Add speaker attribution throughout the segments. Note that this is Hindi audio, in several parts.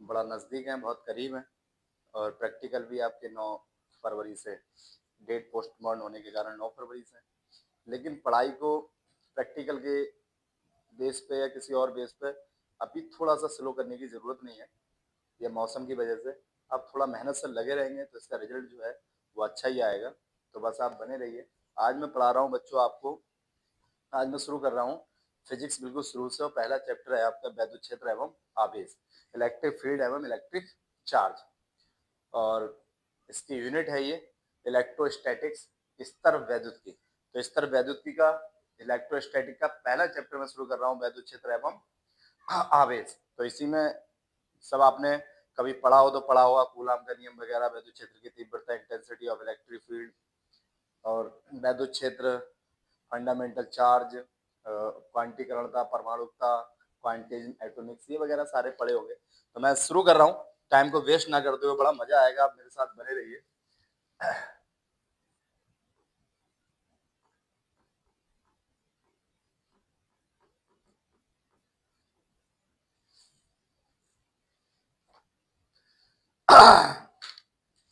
Speaker 1: बड़ा नज़दीक हैं, बहुत करीब हैं और प्रैक्टिकल भी आपके 9 फरवरी से, डेट पोस्टपोन होने के कारण 9 फरवरी से। लेकिन पढ़ाई को प्रैक्टिकल के बेस पे या किसी और बेस पे अभी थोड़ा सा स्लो करने की ज़रूरत नहीं है। ये मौसम की वजह से आप थोड़ा मेहनत से लगे रहेंगे तो इसका रिजल्ट जो है वो अच्छा ही आएगा। तो बस आप बने रहिए। आज मैं पढ़ा रहा हूँ बच्चों आपको, आज मैं शुरू कर रहा हूँ फिजिक्स बिल्कुल शुरू से। और पहला चैप्टर है आपका वैद्युत क्षेत्र एवं आवेश, इलेक्ट्रिक फील्ड एवं इलेक्ट्रिक चार्ज। और इसकी यूनिट है ये इलेक्ट्रोस्टैटिक्स, स्तर वैद्युत की। तो स्तर वैद्युत की का इलेक्ट्रोस्टैटिक का पहला चैप्टर मैं शुरू कर रहा हूँ, वैद्युत क्षेत्र एवं आवेश। तो इसी में सब आपने कभी पढ़ा हो तो पढ़ा होगा, कूलाम का नियम वगैरह, वैद्युत क्षेत्र की तीव्रता, इंटेंसिटी ऑफ इलेक्ट्रिक फील्ड, और वैद्युत क्षेत्र, फंडामेंटल चार्ज, क्वांटीकरणता, परमाणुकता, क्वांटिज्म, एटॉमिक्स, ये वगैरह सारे पढ़े होंगे। तो मैं शुरू कर रहा हूँ, टाइम को वेस्ट ना करते हुए, बड़ा मजा आएगा, आप मेरे साथ बने रहिए।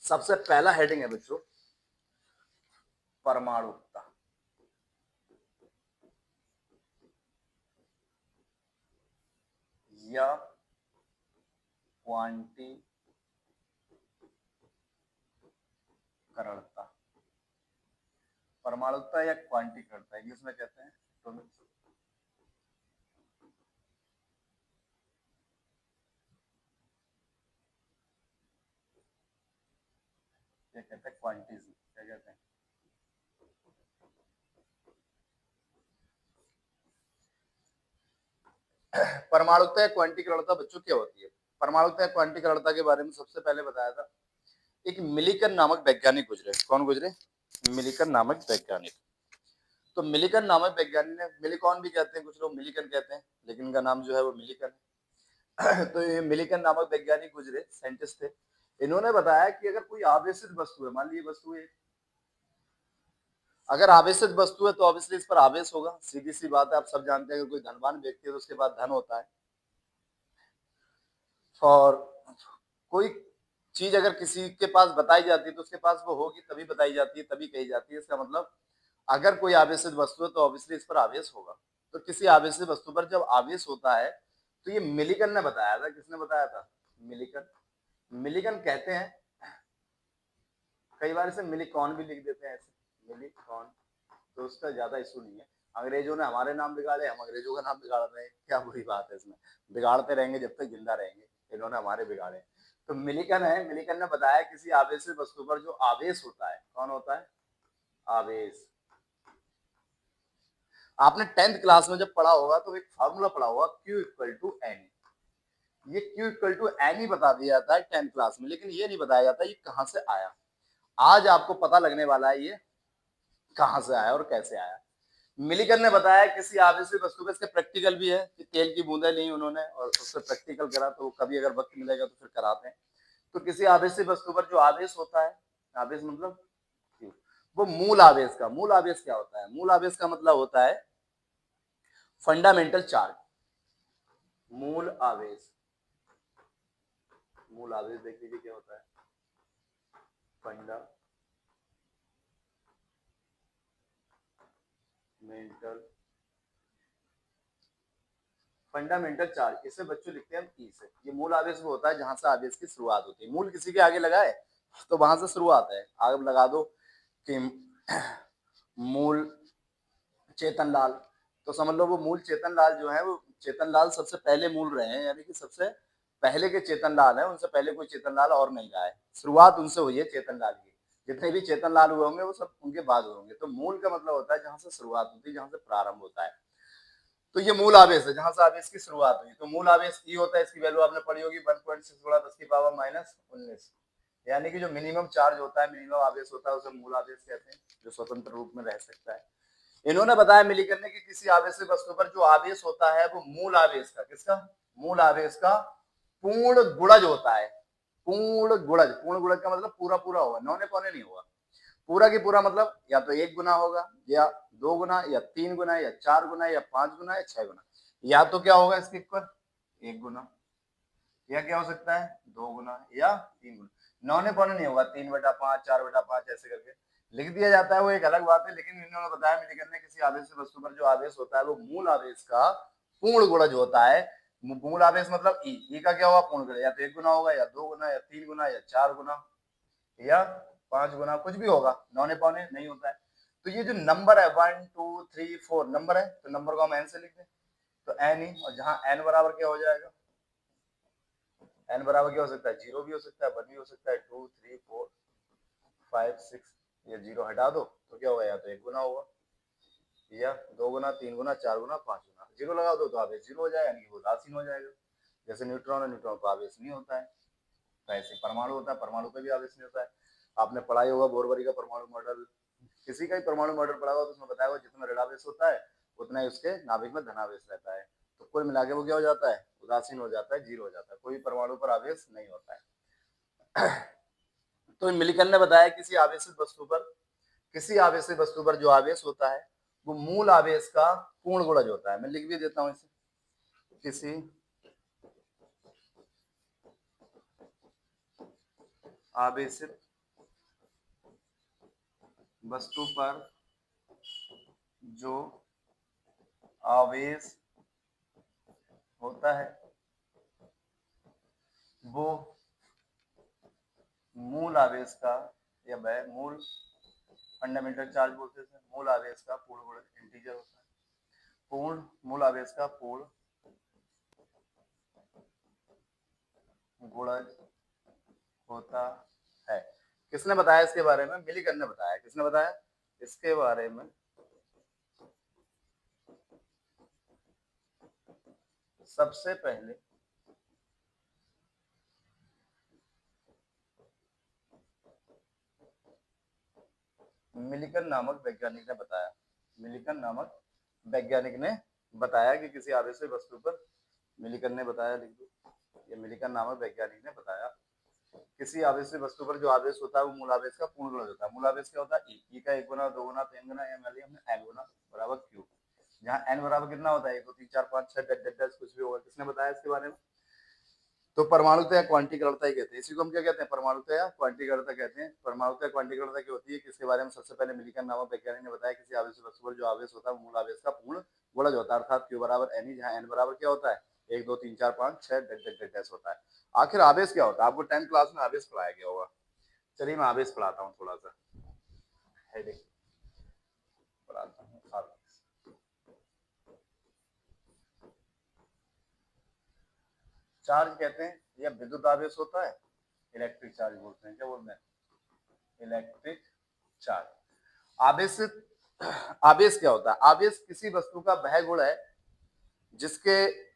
Speaker 1: सबसे पहला हेडिंग है बच्चों परमाणुकता या क्वांटीकरणता। परमाणुकता या क्वांटीकरणता इंग्लिश में कहते हैं एटॉमिक्स, क्या कहते हैं क्वांटिज्म, क्या कहते हैं। परमाणुकता या क्वांटीकरणता बच्चों क्या होती है? परमाणुकता या क्वांटीकरणता के बारे में सबसे पहले बताया था एक मिलिकन नामक वैज्ञानिक गुजरे। कौन गुजरे? मिलिकन नामक वैज्ञानिक। तो मिलिकन नामक वैज्ञानिक ने, मिलिकॉन भी कहते हैं कुछ लोग, मिलिकन कहते हैं, लेकिन इनका नाम जो है वो मिलिकन है। तो ये मिलिकन नामक वैज्ञानिक गुजरे, साइंटिस्ट थे। इन्होंने बताया कि अगर कोई आवेशित वस्तु है, मान लीजिए वस्तु है, अगर आवेशित वस्तु है तो ऑब्वियसली इस पर आवेश होगा, सीधी सी बात है। आप सब जानते हैं कि कोई धनवान व्यक्ति है तो उसके पास धन होता है। और कोई चीज अगर किसी के पास बताई जाती है तो उसके पास वो होगी, तभी बताई जाती है, तभी कही जाती है। इसका मतलब अगर कोई आवेशित वस्तु है तो ऑब्वियसली इस पर आवेश होगा। तो किसी आवेशित वस्तु पर जब आवेश होता है तो ये मिलिकन ने बताया था। किसने बताया था? मिलिकन। मिलिकन कहते हैं, कई बार इसे मिलिकॉन भी लिख देते हैं, ऐसे मिलिकॉन, तो उसका ज्यादा इशू नहीं है। अंग्रेजों ने हमारे नाम बिगाड़े, हम अंग्रेजों का नाम बिगाड़ रहे हैं, क्या बुरी बात है इसमें? बिगाड़ते रहेंगे जब तक जिंदा रहेंगे। इन्होंने हमारे बिगाड़े। तो मिलिकन है, मिलिकन ने बताया किसी आवेशित वस्तु पर जो आवेश होता है, कौन होता है? आवेश। आपने 10th क्लास में जब पढ़ा होगा तो एक फार्मूला पढ़ा होगा, Q इक्वल टू एन। ये Q इक्वल टू एन ही बता दिया जाता है 10th क्लास में, लेकिन ये नहीं बताया जाता ये कहां से आया। आज आपको पता लगने वाला है ये कहां से आया और कैसे आया। मिलिकन ने बताया किसी आवेशित वस्तु पे, इसके प्रैक्टिकल भी है कि तेल की बूंदें ली उन्होंने और उससे प्रैक्टिकल करा, तो कभी अगर वक्त मिलेगा तो फिर कराते हैं। तो किसी आवेशित वस्तु पर जो आवेश होता है, आवेश मतलब वो मूल आवेश का, मूल आवेश क्या होता है? मूल आवेश का मतलब होता है फंडामेंटल चार्ज। मूल आवेश, मूल आवेश देख लीजिए क्या होता है, फंडामेंटल, फंडामेंटल चार्ज, इसे बच्चों लिखते हैं हम ई से। ये मूल आवेश वो होता है जहां से आवेश की शुरुआत होती है। मूल किसी के आगे लगाए तो वहां से शुरुआत है। आगे लगा दो कि मूल चेतन लाल, तो समझ लो वो मूल चेतन लाल जो है, वो चेतन लाल सबसे पहले मूल रहे हैं, यानी कि सबसे पहले के चेतन लाल है, उनसे पहले कोई चेतन लाल और नहीं रहा है। शुरुआत उनसे हुई है चेतन लाल की। जितने भी चेतन लाल हुए होंगे वो सब उनके बाद होंगे। तो मूल का मतलब होता है जहां से शुरुआत होती है, जहां से प्रारंभ होता है। तो ये मूल आवेश है, जहां से आवेश की शुरुआत हुई। तो मूल आवेश ई होता है, इसकी वैल्यू आपने पढ़ी होगी 1.6 गुणा 10 की पावर माइनस 19। यानी कि जो मिनिमम चार्ज होता है, मिनिमम आवेश होता है, उसे मूल आवेश कहते हैं, जो स्वतंत्र रूप में रह सकता है। इन्होंने बताया मिलिकन ने कि किसी आवेशित वस्तु पर जो आवेश होता है वो मूल आवेश का, किसका? मूल आवेश का पूर्ण गुणज होता है। पूर्ण गुणज, पूर्ण गुणज का मतलब पूरा पूरा होगा, नौने पौने नहीं होगा। पूरा की पूरा मतलब या तो 1 गुना होगा, या 2 गुना, या 3 गुना, या 4 गुना, या 5 गुना, या 6 गुना। या तो क्या होगा इसके इक्वल? 1 गुना, या क्या हो सकता है 2 गुना या 3 गुना। नौने पौने नहीं होगा, 3/5 4/5 ऐसे करके लिख दिया जाता है, वो एक अलग बात है। लेकिन इन्होंने बताया मिलीकन ने किसी आवेश वस्तु पर जो आवेश होता है वो मूल आवेश का पूर्ण गुणज होता है। मूल आवेश मतलब ई का क्या होगा पूर्ण गुणज, या तो 1 गुना होगा या 2 गुना या 3 गुना या 4 गुना या 5 गुना, कुछ भी होगा, नौने पौने नहीं होता है। तो ये जो नंबर है 1 2 3 4 नंबर है, तो नंबर को हम एन से लिख दें, तो एन ही, और जहां एन बराबर क्या हो जाएगा, एन बराबर क्या हो सकता है 0 भी हो सकता है 1 भी हो सकता है 2 3 4 5 6, ये 0 हटा दो तो क्या होगा, या तो 1 गुना होगा या 2 गुना 3 गुना 4 गुना 5 गुना, 0 लगा दो तो आवेश 0 हो जाएगा, यानी कि वो उदासीन हो जाएगा। जैसे न्यूट्रॉन है, न्यूट्रॉन को आवेश नहीं होता है, तो ऐसे परमाणु होता है, परमाणु पे भी आवेश नहीं होता है। आपने पढ़ाई होगा बोरवरी का परमाणु मॉडल, किसी का भी परमाणु मॉडल पढ़ा होगा तो उसमें बताया होगा जितना ऋणावेश होता है उतना ही उसके नाभिक में धनावेश रहता है, तो कुल मिला के वो क्या हो जाता है, उदासीन हो जाता है, 0 हो जाता है, कोई परमाणु पर आवेश नहीं होता है। तो मिलिकन ने बताया किसी आवेशित वस्तु पर जो आवेश होता है वो मूल आवेश का पूर्ण गुणज होता है। मैं लिख भी देता हूं इसे, किसी आवेशित वस्तु पर जो आवेश होता है वो मूल आवेश का, या वह मूल फंडामेंटल चार्ज बोलते थे, मूल आवेश का पूर्ण गुणज इंटीजर होता है, पूर्ण मूल आवेश का पूर्ण गुणज होता है। किसने बताया इसके बारे में, मिलिकन ने बताया। किसने बताया इसके बारे में, सबसे पहले मिलिकन नामक वैज्ञानिक ने बताया। मिलिकन नामक वैज्ञानिक ने बताया कि किसी आवेशित वस्तु पर, मिलिकन ने बताया, लिख दो, ये मिलिकन नामक वैज्ञानिक ने बताया किसी आवेशित वस्तु पर जो आवेश होता है वो मूल आवेश का पूर्ण गुणज होता है। मूल आवेश क्या होता है ई का 1 गुना 2 गुना 3 गुना, या मान लिया हमने एन गुना बराबर क्यू, जहाँ एन बराबर कितना होता है 1 2 3 4 5 6 10 कुछ भी होगा। किसने बताया इसके बारे में, तो परमाणुता या क्वांटीकरणता ही कहते हैं इसी को। हम क्या कहते हैं, परमाणुता या क्वांटीकरणता कहते हैं। परमाणुता या क्वांटीकरणता क्या होती है, किसके बारे में सबसे पहले मिलिकन नामक वैज्ञानिक ने बताया किसी आवेशित वस्तु पर जो आवेश होता है मूल आवेश का पूर्ण गुणज होता है, अर्थात क्यू बराबर एन, जहाँ एन बराबर क्या होता है 1 2 3 4 5 6 डैश होता है। आखिर आवेश क्या होता है, आपको 10th क्लास में आवेश पढ़ाया गया होगा। चलिए मैं आवेश पढ़ाता हूँ, थोड़ा सा हेडिंग पढ़ाता हूँ। चार्ज कहते हैं या विद्युत आवेश होता है, इलेक्ट्रिक चार्ज बोलते हैं, क्या बोलते हैं इलेक्ट्रिक चार्ज। आवेश, आवेश क्या होता है, आवेश किसी वस्तु का वह गुण है जिसके,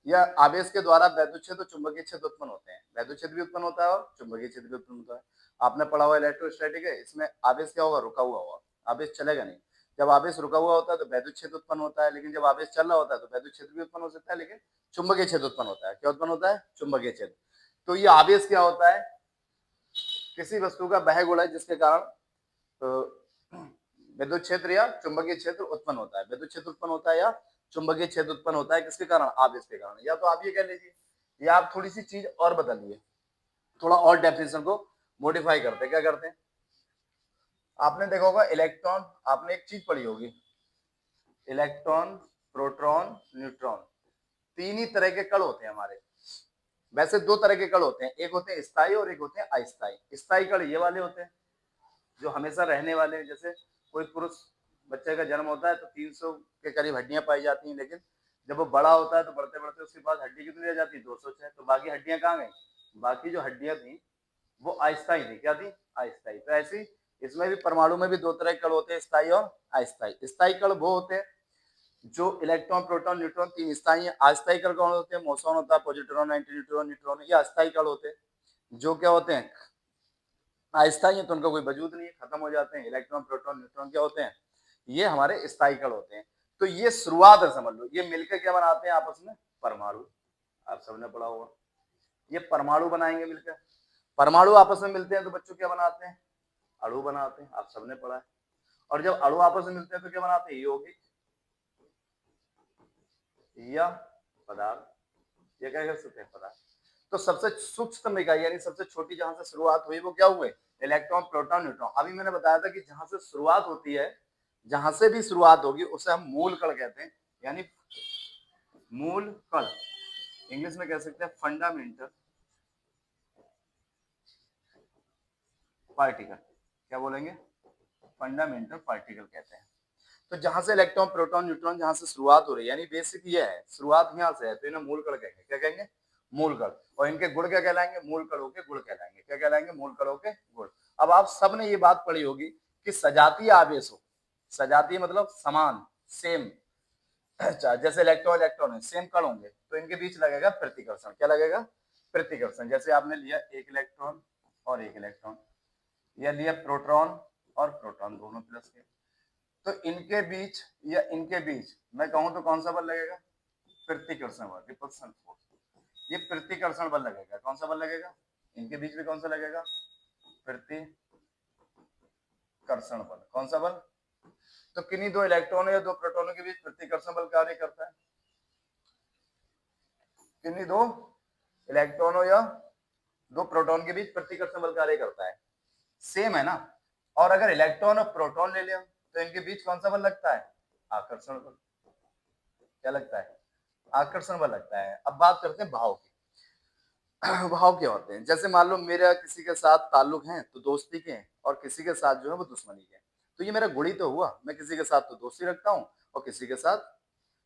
Speaker 1: या आवेश के द्वारा वैद्युत क्षेत्र चुंबकीय क्षेत्र उत्पन्न होते हैं। वैद्युत क्षेत्र भी उत्पन्न होता है और चुंबकीय क्षेत्र भी उत्पन्न होता है। आपने पढ़ा हुआ इलेक्ट्रोस्टैटिक है, इसमें आवेश क्या होगा, रुका हुआ होगा, आवेश चलेगा नहीं। जब आवेश रुका हुआ होता है तो वैद्युत क्षेत्र उत्पन्न होता है, लेकिन जब आवेश चल रहा होता है तो वैद्युत क्षेत्र भी उत्पन्न हो सकता है, लेकिन चुंबकीय क्षेत्र उत्पन्न होता है। क्या उत्पन्न होता है, चुंबकीय क्षेत्र। तो ये आवेश क्या होता है, किसी वस्तु का वह गुण है जिसके कारण विद्युत क्षेत्र या चुंबकीय क्षेत्र उत्पन्न होता है। विद्युत क्षेत्र उत्पन्न होता है या चुंबकीय क्षेत्र उत्पन्न होता है, किसके कारण, आवेश के कारण। या तो आप ये कह लीजिए, या आप थोड़ी सी चीज और बदलिए, थोड़ा और डेफिनेशन को मॉडिफाई करते हैं। क्या करते हैं, आपने देखा होगा इलेक्ट्रॉन, आपने एक चीज पढ़ी होगी, इलेक्ट्रॉन प्रोटॉन न्यूट्रॉन, तीन ही तरह के कण होते हैं हमारे। वैसे दो तरह के कण होते हैं, एक होते हैं स्थायी और एक होते हैं अस्थायी। स्थायी कण ये वाले होते हैं जो हमेशा रहने वाले हैं। जैसे कोई पुरुष बच्चे का जन्म होता है तो 300 के करीब हड्डियां पाई जाती हैं, लेकिन जब वो बड़ा होता है तो बढ़ते बढ़ते उसके पास हड्डी कितनी रह जाती है 206, तो बाकी हड्डियां कहाँ गई, बाकी जो हड्डियां थी वो अस्थायी थी। क्या थी, अस्थायी। तो ऐसी इसमें भी परमाणु में भी दो तरह के कण होते हैं, स्थायी और अस्थायी। स्थायी कण वो होते हैं जो इलेक्ट्रॉन प्रोटॉन न्यूट्रॉन तीन स्थायी है। अस्थायी कण कौन होते हैं, मॉसॉन होता है, पॉजिट्रॉन एंटी न्यूट्रॉन न्यूट्रॉन, ये अस्थायी कण होते हैं जो क्या होते हैं अस्थायी है, तो उनका कोई वजूद नहीं है, खत्म हो जाते हैं। इलेक्ट्रॉन प्रोटॉन न्यूट्रॉन क्या होते हैं, ये हमारे स्थायी कण होते हैं। तो ये शुरुआत है, समझ लो, ये मिलकर क्या बनाते हैं आपस में, परमाणु। आप सबने पढ़ा होगा, ये परमाणु बनाएंगे मिलकर। परमाणु आपस में मिलते हैं तो बच्चों क्या बनाते हैं, अणु बनाते हैं, आप सबने पढ़ा है। और जब अणु आपस में मिलते हैं तो क्या बनाते हैं, यौगिक या पदार्थ, ये क्या कर सकते हैं, पदार्थ। तो सबसे सूक्ष्म इकाई यानी सबसे छोटी जहां से शुरुआत हुई वो क्या हुए, इलेक्ट्रॉन, प्रोटॉन, न्यूट्रॉन। अभी मैंने बताया था कि जहां से शुरुआत होती है, जहां से भी शुरुआत होगी उसे हम मूल कण कहते हैं, यानी मूल कण, इंग्लिश में कह सकते हैं फंडामेंटल पार्टिकल। क्या बोलेंगे, फंडामेंटल पार्टिकल कहते हैं। तो जहां से इलेक्ट्रॉन, प्रोटॉन, न्यूट्रॉन जहां से शुरुआत हो रही है, यानी बेसिक ये है, शुरुआत यहां से है, तो इन्हें मूल कण कहेंगे। क्या कहेंगे, मूल कण। और इनके गुण क्या कहलाएंगे, मूल कणों के गुण कहलाएंगे। क्या कहलाएंगे, मूल कणों के गुण। अब आप सबने ये बात पढ़ी होगी कि सजातीय आवेश हो, सजातीय मतलब समान, सेम, अच्छा जैसे इलेक्ट्रॉन इलेक्ट्रॉन है, सेम कण होंगे, तो इनके बीच लगेगा प्रतिकर्षण। क्या लगेगा, प्रतिकर्षण। जैसे आपने लिया एक इलेक्ट्रॉन और एक इलेक्ट्रॉन, या लिया प्रोटॉन और प्रोटॉन दोनों प्लस के, तो इनके बीच या इनके बीच मैं कहूं तो कौन सा बल लगेगा, प्रतिकर्षण बल, रिपल्सन फोर्स। ये प्रतिकर्षण बल लगेगा। कौन सा बल लगेगा, इनके बीच में कौन सा लगेगा, प्रतिकर्षण बल। कौन सा बल, तो किन्हीं दो इलेक्ट्रॉनों या दो प्रोटॉनों के बीच प्रतिकर्षण बल कार्य करता है। किन्हीं दो इलेक्ट्रॉनों या दो प्रोटॉन के बीच प्रतिकर्षण बल कार्य करता है, सेम है ना। और अगर इलेक्ट्रॉन और प्रोटॉन ले लिया तो इनके बीच कौन सा बल लगता है, आकर्षण बल। क्या लगता है, आकर्षण बल लगता है। अब बात करते हैं भाव की। भाव क्या होते हैं, जैसे मान लो मेरा किसी के साथ ताल्लुक है तो दोस्ती के हैं, और किसी के साथ जो है वो दुश्मनी के हैं, तो ये मेरा गुण ही तो हुआ। मैं किसी के साथ तो दोस्ती रखता हूँ और किसी के साथ,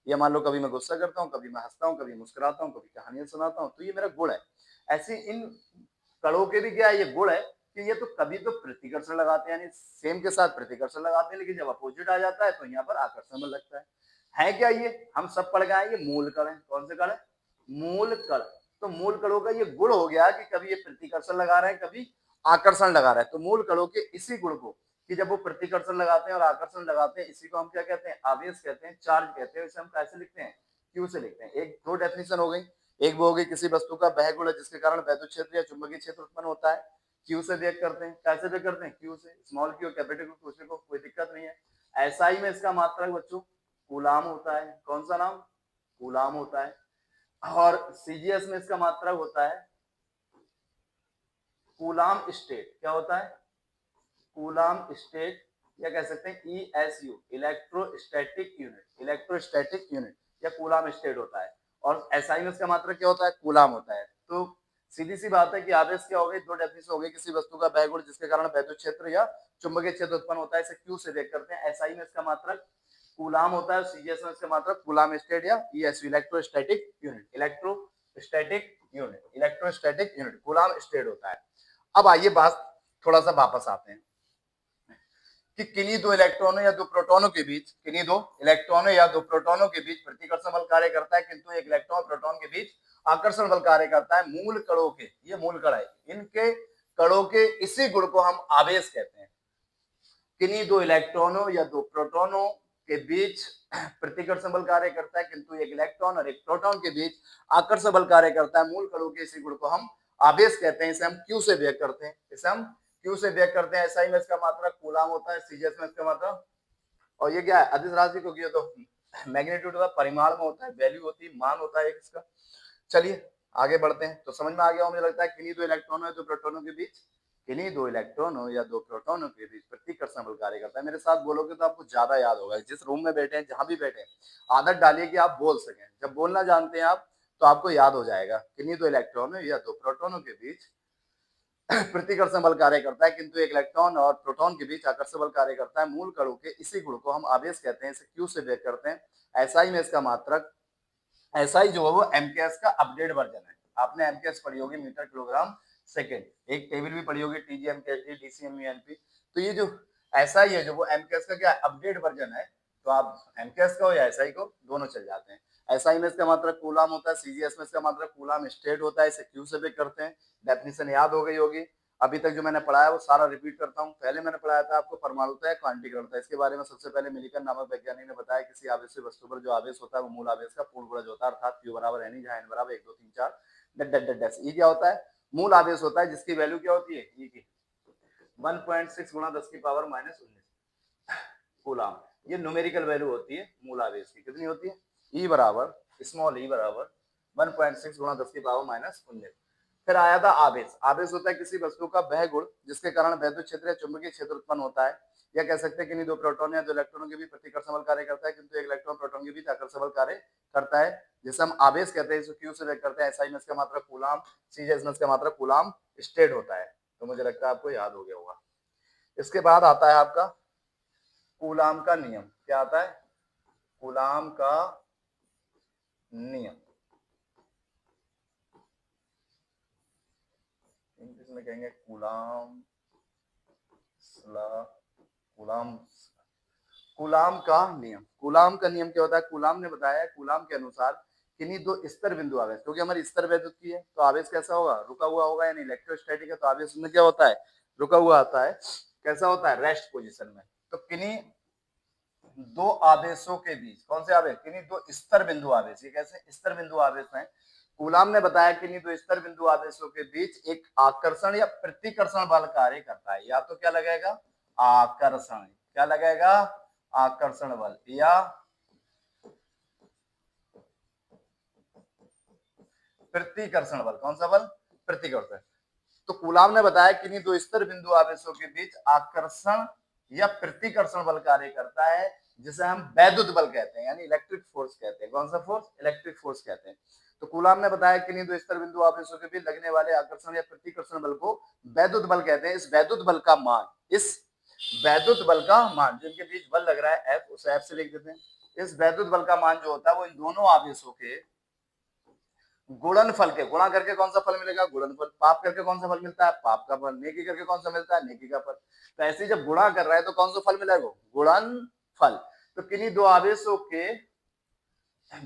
Speaker 1: या मान लो कभी मैं गुस्सा करता हूँ, कभी मैं हंसता हूँ, कभी मुस्कुराता हूँ, कभी कहानियां सुनाता हूँ, तो ये मेरा गुण है। ऐसे इन कणों के भी क्या है, ये गुण है कि ये तो कभी तो प्रतिकर्षण लगाते हैं, यानी सेम के साथ प्रतिकर्षण लगाते हैं, लेकिन जब अपोजिट आ जाता है तो यहाँ पर आकर्षण बल लगता है क्या ये, हम सब पढ़ गए, ये मूल कण है। कौन से कण है, मूल कण। तो मूल कणों का ये गुण हो गया कि कभी ये प्रतिकर्षण लगा रहे हैं, कभी आकर्षण लगा रहे हैं। तो मूल कणों के इसी गुण को, कि जब वो प्रतिकर्षण लगाते हैं और आकर्षण लगाते हैं, इसी को हम क्या कहते हैं, आवेश कहते हैं, चार्ज कहते हैं। इसे हम कैसे लिखते हैं, क्यू से लिखते हैं। एक दो डेफिनेशन हो गई, एक वो हो गई किसी वस्तु का वह गुण है जिसके कारण वैद्युत क्षेत्र या चुंबकीय क्षेत्र उत्पन्न होता है, क्यू से व्यक्त करते हैं। कैसे व्यक्त करते हैं, क्यू से, स्मॉल क्यू कैपिटल क्यू, दूसरे को कोई दिक्कत नहीं है। एसआई में इसका मात्रक बच्चों कूलाम होता है। कौन सा नाम, कूलाम होता है। और सीजीएस में इसका मात्रक होता है कूलाम स्टेट। क्या होता है, कूलाम स्टेट, या कह सकते हैं ईएसयू, इलेक्ट्रोस्टैटिक यूनिट, इलेक्ट्रोस्टैटिक यूनिट या कूलाम स्टेट होता है। और एसआई में इसका मात्रक क्या होता है, कूलाम होता है। तो सीधी सी बात है कि आवेश क्या हो गई, दो डेफिनेशन हो गई, किसी वस्तु का वह गुण जिसके कारण वैद्युत क्षेत्र या चुंबकीय क्षेत्र उत्पन्न होता है, इसे क्यू से व्यक्त करते हैं। एसआई में इसका मात्रक कूलाम होता है, सीजीएस में इसका मात्रक कूलाम स्टेट या ईएसयू, electrostatic unit, electrostatic unit, electrostatic unit, coulomb state होता है। अब आइए बात थोड़ा सा वापस आते हैं कि किन्हीं दो इलेक्ट्रॉनों या दो प्रोटॉनों के बीच, किन्हीं दो इलेक्ट्रॉनों या दो प्रोटॉनों के बीच प्रतिकर्षण बल कार्य करता है, किंतु एक इलेक्ट्रॉन प्रोटॉन के बीच आकर्षण बल कार्य करता है। मूल कणों के, ये मूल कण है, इनके कणों के इसी गुण को हम आवेश कहते हैं। किन्हीं दो इलेक्ट्रॉनों या दो प्रोटॉनों के बीच प्रतिकर्षण बल कार्य करता है, किंतु एक इलेक्ट्रॉन और एक प्रोटॉन के बीच आकर्षण बल कार्य करता है। मूल कणों के इसी गुण को हम आवेश कहते हैं। इसे हम क्यू से व्यक्त करते हैं, इसे हम क्यू से व्यक्त करते हैं। एसआई में इसका मात्रक कूलाम होता है, सीजीएस में इसका मात्रक, और ये क्या है, अदिश राशि, क्योंकि ये तो मैग्नीट्यूड का परिमाण में होता है, वैल्यू होती है, मान होता है एक इसका। चलिए आगे बढ़ते हैं। तो समझ में आ गया मुझे लगता है, किन्हीं दो इलेक्ट्रॉनों या दो प्रोटॉनों के बीच, किन्हीं दो इलेक्ट्रॉनों या दो प्रोटॉनों के बीच प्रतिकर्षण बल कार्य करता है। मेरे साथ बोलोगे तो आपको ज्यादा याद होगा। जिस रूम में बैठे हैं, जहां भी बैठे हैं, आदत डालिए कि आप बोल सकें। जब बोलना जानते हैं आप तो आपको याद हो जाएगा। किन्हीं दो इलेक्ट्रॉनों या दो प्रोटॉनों के बीच प्रतिकर्षण बल कार्य करता है, किंतु एक इलेक्ट्रॉन और प्रोटॉन के बीच आकर्षण बल कार्य करता है। मूल कणों के इसी गुण को हम आवेश कहते हैं। इसे क्यू से व्यक्त करते हैं। एसआई में इसका मात्रक, एसआई जो है वो एमकेएस का अपडेट वर्जन है। आपने एमकेएस पढ़ी होगी, मीटर किलोग्राम सेकेंड, एक टेबल भी पढ़ी होगी, टीजीएमकेएसडी, डीसीएमयूएनपी। तो ये जो एसआई है, जो वो एमकेएस का क्या अपडेट वर्जन है, तो आप एमकेएस का हो या एसआई को, दोनों चल जाते हैं। एसआई में इसका मात्रक कूलाम होता है, सीजीएस में इसका मात्रक कूलाम स्टेट होता है। इसे क्यू से भी करते हैं। डेफिनेशन याद हो गई होगी। अभी तक जो मैंने पढ़ाया वो सारा रिपीट करता हूँ। पहले मैंने पढ़ाया था आपको परमाणुता है, क्वांटीकरणता। इसके बारे में सबसे पहले मिलिकन नामक वैज्ञानिक ने बताया, किसी आवेशित वस्तु पर जो आवेश होता है वो मूल आवेश का पूर्ण गुणज होता है, अर्थात Q बराबर एन, जहां एन बराबर 1 2 3 4 डैश डैश डैश। ये क्या होता है, मूल आवेश होता है, जिसकी वैल्यू क्या होती है, ई की 1.6 गुणा 10 की पावर -19 कूलाम। ये न्यूमेरिकल वैल्यू होती है मूल आवेश की। कितनी होती है, ई बराबर, स्मॉल ई बराबर 1.6 गुणा 10 की पावर -19। फिर आया था आवेश। आवेश होता है किसी वस्तु का वह गुण जिसके कारण वैद्युत क्षेत्र या चुंबकीय क्षेत्र उत्पन्न होता है, या कह सकते हैं कि नहीं दो प्रोटॉन या दो इलेक्ट्रॉनों के बीच प्रतिकर्षण बल कार्य करता है, किंतु एक इलेक्ट्रॉन प्रोटॉन के बीच आकर्षण बल कार्य करता है, जिसे हम आवेश कहते हैं। क्यू से व्यक्त करते हैं। एसआई में इसका मात्रक कूलाम, सीजेस में इसका मात्रक कूलाम स्टेट होता है। तो मुझे लगता है आपको याद हो गया होगा। इसके बाद आता है आपका कूलाम का नियम। क्या आता है? कूलाम का नियम। इंग्लिश में कहेंगे कूलाम कूलाम कूलाम का नियम। कूलाम का नियम क्या होता है? कूलाम ने बताया, कूलाम के अनुसार किन्हीं दो स्तर बिंदु आवेश, क्योंकि हमारी स्तर वैद्युत की है तो आवेश कैसा होगा? रुका हुआ होगा, यानी इलेक्ट्रोस्टैटिक है तो आवेश में क्या होता है? रुका हुआ आता है। कैसा होता है? रेस्ट पोजीशन में। तो किन्हीं दो आवेशों के बीच, कौन से आवेश? किन्हीं दो स्तर बिंदु आवेश। ये कैसे स्तर बिंदु आवेश हैं? कूलाम ने बताया कि किन्हीं दो स्तर बिंदु आवेशों के बीच एक आकर्षण या प्रतिकर्षण बल कार्य करता है। या तो क्या लगेगा? आकर्षण। क्या लगेगा? आकर्षण बल या प्रतिकर्षण बल। कौन सा बल? प्रतिकर्षण। तो कूलाम ने बताया कि किन्हीं दो स्तर बिंदु आवेशों के बीच आकर्षण या प्रतिकर्षण बल कार्य करता है, जिसे हम वैद्युत बल कहते हैं, यानी इलेक्ट्रिक फोर्स कहते हैं। कौन सा फोर्स? इलेक्ट्रिक फोर्स कहते हैं। तो कूलाम ने बताया कि किन्हीं दो स्तर बिंदु आवेशों के बीच लगने वाले आकर्षण या प्रतिकर्षण बल को वैद्युत बल कहते हैं। इस वैद्युत बल का मान, इस वैद्युत बल का मान, जिनके बीच बल लग रहा है एफ, उसे एफ से लिख देते हैं। इस वैद्युत बल का मान जो होता है वो इन दोनों आवेशों के गुणनफल के, गुणा करके कौन सा फल मिलेगा? गुणनफल। पाप करके कौन सा फल मिलता है? पाप का फल। नेकी करके कौन सा मिलता है? नेकी का फल। तो ऐसे जब गुणा कर रहा है तो कौन सा फल मिलेगा? गुणनफल। तो किन्हीं दो आवेशों के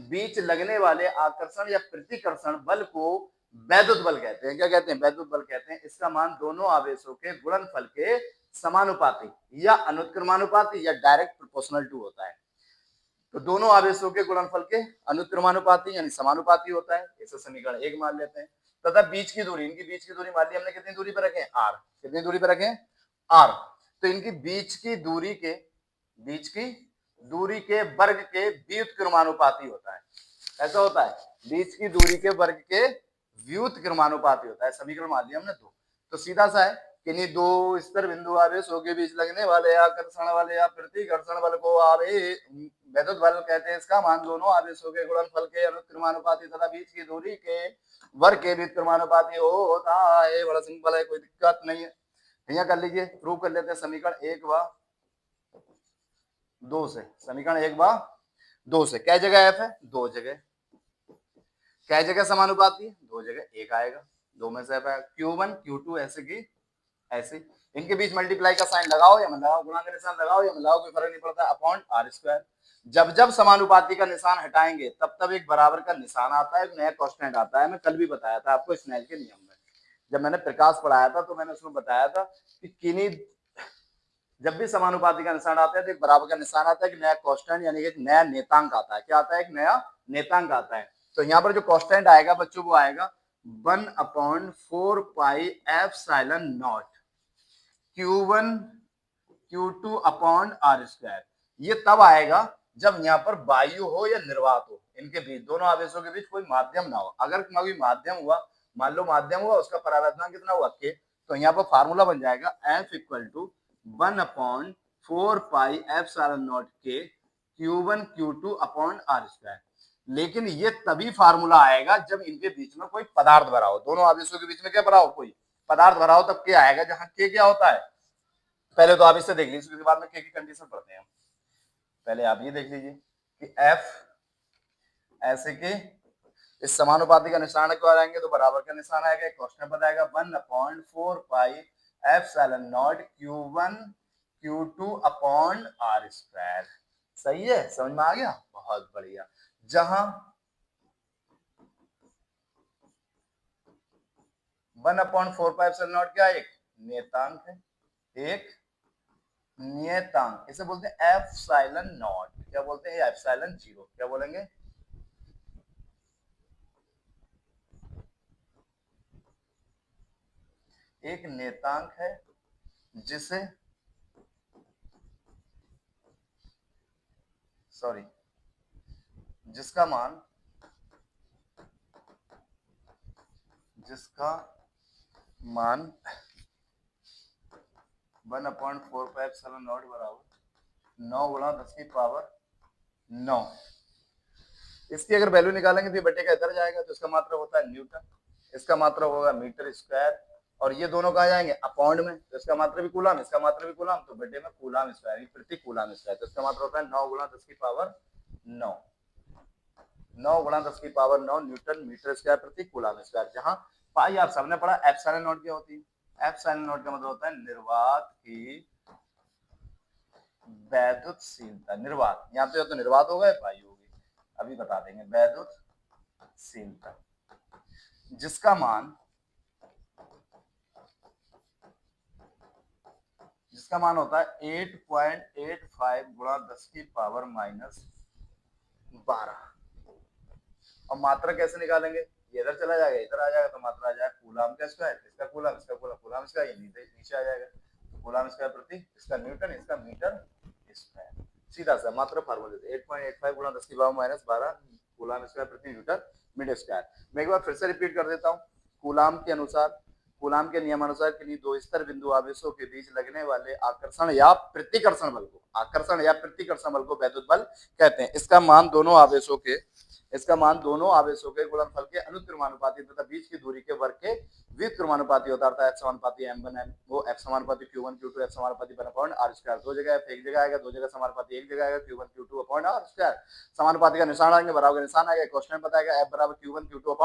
Speaker 1: बीच लगने वाले आकर्षण या प्रतिकर्षण बल को वैद्युत बल कहते हैं। क्या कहते हैं? वैद्युत बल कहते हैं। इसका मान दोनों आवेशों के गुणनफल के समानुपाती या अनुक्रमानुपाती या डायरेक्ट प्रोपोर्शनल टू होता है। तो दोनों आवेशों के गुणनफल के अनुक्रमानुपाती यानी समानुपाती होता है। इसे समीकरण 1 मान लेते हैं। तथा बीच की दूरी, इनकी बीच की दूरी मान ली हमने कितनी दूरी पर रखे? आर। कितनी दूरी पर रखे? आर। तो इनकी बीच की दूरी के वर्ग के व्युत्क्रमानुपाती होता है। ऐसा होता है, बीच की दूरी के वर्ग के व्युत्क्रमानुपाती होता है। समीकरण मान लिया हमने 2। तो सीधा सा है, किन्हीं दो स्तर बिंदु आवेशों के बीच लगने वाले आकर्षण बल या प्रतिकर्षण बल को वैद्युत बल कहते हैं। इसका मान दोनों आवेशों के गुणनफल के अनुक्रमानुपाती तथा बीच की दूरी के वर्ग के व्युत्क्रमानुपाती होता है। बड़ा सिंपल है, कोई दिक्कत नहीं है। यहाँ कर लीजिए, प्रूव कर लेते हैं समीकरण 1 व 2 से। समीकरण 1 व 2 से क्या जगह एफ है? 2 जगह। क्या जगह समानुपाती है? 2 जगह। 1 आएगा, 2 में से एफ आएगा। Q1 Q2 ऐसे की ऐसे। इनके बीच मल्टीप्लाई का साइन लगाओ या मत लगाओ, गुणा का निशान लगाओ या मत लगाओ, कोई फर्क नहीं पड़ता। Upon r square. जब जब समानुपाती का निशान हटाएंगे तब तब एक बराबर का निशान आता है, एक नया कांस्टेंट आता है। मैं कल भी बताया था आपको स्नेल के नियम में, जब मैंने प्रकाश पढ़ाया था तो मैंने उसमें बताया था कि किन्हीं जब भी समानुपाती का निशान आता है तो एक बराबर का निशान आता है, एक नया कांस्टेंट यानी एक नया नेतांक आता है। क्या आता है? एक नया नेतांक आता है। तो यहाँ पर जो कांस्टेंट आएगा बच्चों वो आएगा 1/4 pi epsilon not Q1 Q2 upon r square. ये तब आएगा जब यहाँ पर वायु हो या निर्वात हो, इनके बीच, दोनों आवेशों के बीच कोई माध्यम ना हो। अगर कोई माध्यम हुआ, मान लो माध्यम हुआ, उसका परावर्तन कितना हुआ? के। तो यहाँ पर फार्मूला बन जाएगा F equal to 1/4 pi epsilon not के Q1 Q2 upon r square. लेकिन ये तभी फार्मूला आएगा जब इनके बीच में कोई पदार्थ भरा हो, दोनों आवेशों के बीच में क्या भरा हो? कोई पदार्थ भरा हो, तब क्या आएगा? जहां के क्या होता है, पहले तो आप इससे देख लीजिए, उसके बाद में के की कंडीशन पढ़ते हैं। पहले आप ये देख लीजिए कि F ऐसे के इस समानुपाती का निशान क्यों आएंगे तो बराबर का निशान आएगा, क्वेश्चन बताएगा 1/4 pi epsilon not Q1 Q2 upon r square. सही है, समझ में आ गया? बहुत बढ़िया। जहां 1/4 एप्सिलॉन नॉट क्या है? एक नियतांक है, एक नियतांक। इसे बोलते हैं एप्सिलॉन नॉट। क्या बोलते हैं? Epsilon zero. क्या बोलेंगे? एक नियतांक है जिसे जिसका मान जिसका मान 1/4πε0 बराबर 9 गुणा 10 की पावर 9। इसकी अगर वैल्यू निकालेंगे तो ये बटे का इधर जाएगा, तो इसका मात्रक होता है न्यूटन, इसका मात्रक होगा मीटर स्क्वायर, और ये दोनों कहाँ जाएंगे अपॉइंट में, तो इसका मात्रक भी कूलम, इसका मात्रक भी कूलम, तो बटे में कूलम स्क्वायर प्रति कूलम स्क्वायर, तो इसका मात्रक होता है 9 गुणा 10 की पावर 9, 9 गुणा 10 की पावर 9 न्यूटन मीटर स्क्वायर प्रति कूलम स्क्वायर। जहां पाई आप सबने पढ़ा एप्सिलॉन नॉट क्या होती है, एप्सिलॉन नॉट का मतलब होता है निर्वात की वैद्युतशीलता, निर्वात, यहाँ पे तो निर्वात होगा या पाई होगी, अभी बता देंगे, वैद्युतशीलता, जिसका मान होता है 8.85 गुणा 10 की पावर -12। और मात्रा कैसे निकालेंगे, ये इधर चला जाएगा, इधर आ जाएगा, तो मात्रा आ जाएगा कूलम का स्क्वायर, इसका कूलम, इसका कूलम, कूलम स्क्वायर, ये नीचे आ जाएगा, कूलम स्क्वायर प्रति इसका न्यूटन, इसका मीटर स्क्वायर, सीधा सा मात्रा फार्मूले से 8.85 गुणा 10 की पावर -12 कूलम स्क्वायर प्रति न्यूटन मीटर स्क्वायर। मैं एक बार फिर से रिपीट कर देता हूँ, कूलम के अनुसार, कूलम के नियमानुसार किन्हीं दो स्तर बिंदु आवेशों के बीच लगने वाले आकर्षण या प्रतिकर्षण बल को, आकर्षण या प्रतिकर्षण बल को वैद्युत बल कहते हैं। इसका मान दोनों आवेशों के गुणनफल के अनुक्रमानुपाती तथा बीच की दूरी के वर्ग के व्युत्क्रमानुपाती होता है, F समानुपाती m1 वो F समानुपाती q1 q2 F समानुपाती 1/r², दो जगह F एक जगह आएगा, दो जगह समानुपाती एक जगह आएगा, q1 q2 r², समानुपाती का निशान आएंगे, बराबर का निशान आएगा, कांस्टेंट बताएगा F बराबर q1 q2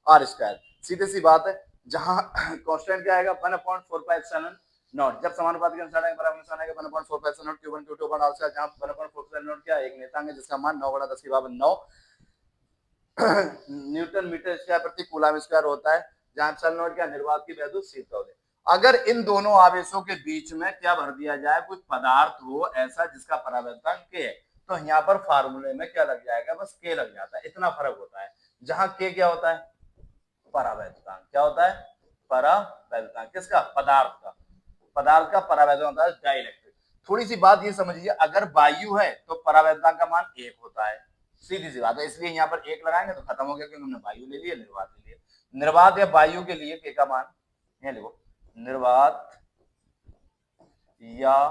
Speaker 1: r², सीधे सी बात है, जहां कांस्टेंट क्या आएगा 1/4πε0, जब समानुपाती का निशान आएगा, बराबर निशान आएगा 1/4πε0 q1 q2 r², जहां 1/4πε0 क्या एक नेतांग है जिसका मान 9 × 10 की पावर 9 न्यूटन मीटर स्क्वायर प्रति कूलम स्क्वायर होता है, जहां एप्सिलॉन नॉट क्या निर्वात की वैद्युतशीलता होती है। अगर इन दोनों आवेशों के बीच में क्या भर दिया जाए, कुछ पदार्थ हो ऐसा जिसका परावर्तन के है, तो यहाँ पर फार्मूले में क्या लग जाएगा, बस के लग जाता है, इतना फर्क होता है। जहां के क्या होता है परावर्तन, क्या होता है परावर्तन, किसका पदार्थ का, पदार्थ का परावर्तन होता है डाइलेक्ट्रिक। थोड़ी सी बात ये समझिए, अगर वायु है तो परावर्तन का मान 1 होता है, सीधी सी बात है, इसलिए यहाँ पर 1 लगाएंगे तो खत्म हो गया, क्योंकि हमने वायु ले लिया, निर्वात ले लिया। निर्वात या वायु के लिए के का मान, ये लिखो, निर्वात या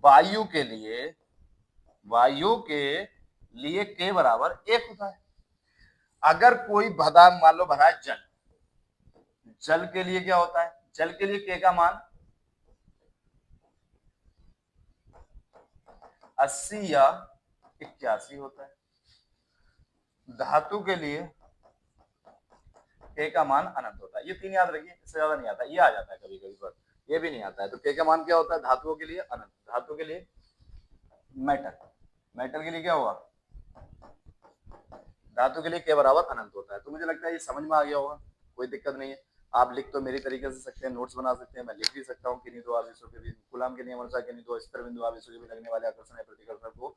Speaker 1: वायु के लिए के बराबर 1 होता है। अगर कोई भदा मान लो भरा है जल के लिए क्या होता है, जल के लिए के का मान 80 या 81 होता है। धातु के लिए के का मान अनंत होता है, ये 3 याद रखिए, इससे ज्यादा नहीं आता, ये आ जाता है कभी कभी पर, ये भी नहीं आता है। तो के का मान क्या होता है धातुओं के लिए अनंत, धातु के लिए मेटल के लिए क्या होगा, धातु के लिए के बराबर अनंत होता है। तो मुझे लगता है ये समझ में आ गया होगा, कोई दिक्कत नहीं है। आप लिख तो मेरी तरीके से सकते हैं, नोट्स बना सकते हैं, मैं लिख भी सकता हूँ किन्हीं दो आवेशों के बीच, कूलम के नियम अनुसार किन्हीं दो स्तर बिंदु आवेशों के बीच लगने वाले आकर्षण या प्रतिकर्षण को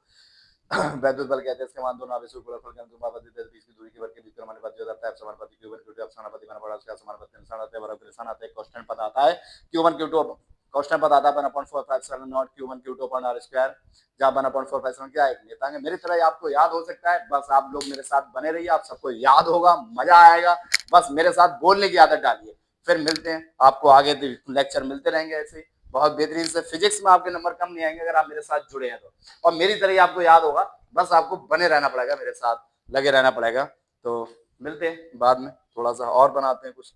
Speaker 1: वैद्युत बल कहते हैं। इसके मान दोनों आवेशों के गुणनफल के अनुपाती तथा बीच की दूरी के वर्ग के व्युत्क्रमानुपाती होता है। F समानुपाती q1 q2 F समानुपाती 1/r², समानुपाती निशान आता है, बराबर का निशान आता है, कांस्टेंट पद आता है q1 q2, कांस्टेंट पद आता है 1/4πε0 q1 q2 r², जहां 1/4πε0 क्या है नेता है। मेरी तरह आपको याद हो सकता है, बस आप लोग मेरे साथ बने रहिए, आप सबको याद होगा, मजा आएगा, बस मेरे साथ बोलने की आदत डालिए। फिर मिलते हैं, आपको आगे लेक्चर मिलते रहेंगे ऐसे बहुत बेहतरीन से। फिजिक्स में आपके नंबर कम नहीं आएंगे अगर आप मेरे साथ जुड़े हैं तो, और मेरी तरह ही आपको याद होगा, बस आपको बने रहना पड़ेगा, मेरे साथ लगे रहना पड़ेगा। तो मिलते हैं बाद में, थोड़ा सा और बनाते हैं कुछ।